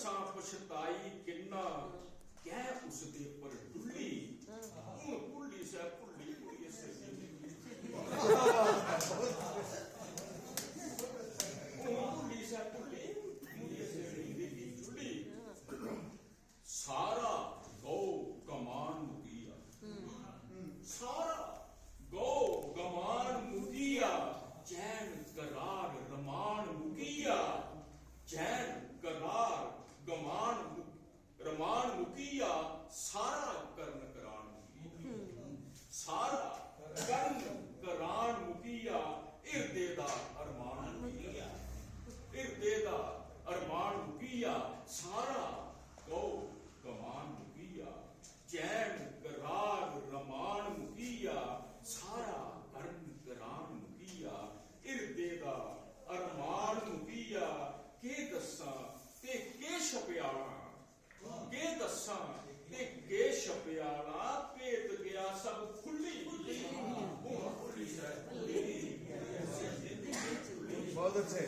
ਦਸਾਂ ਪਛਤਾਈ ਕਿੰਨਾ ਕਹਿ ਉਸਦੇ ਪਰ ਡੁੱਲੀ ਭੁੱਲੀ ਸੈ ਭੁੱਲੀ ਕੋਈ ਇਸੇ ਭੁੱਲੀ ਸੈ ਭੁੱਲੀ ਕੋਈ ਇਸੇ ਦੀ ਡੁੱਲੀ ਸਾਰਾ ਗੋ ਕਮਾਨ ਮੁਕੀਆ ਸਾਰਾ ਗੋ ਗਮਾਨ ਮੁਕੀਆ ਚੈਨ करार रमान मुकिया चैन करार गमान रमान मुकिया सारा कर्ण करान मुकिया सारा कर्ण करान मुकिया इर्दे दा अरमान मुकिया इर्दे दा अरमान मुकिया सारा गौ गमान मुकिया चैन करार रमान मुकिया सारा कर्ण करान मुकिया इर्दे दा अरमान मुकिया के दसा ते के छपियाला के दसा ते के छपियाला पेट गया सब खुली बहुत अच्छे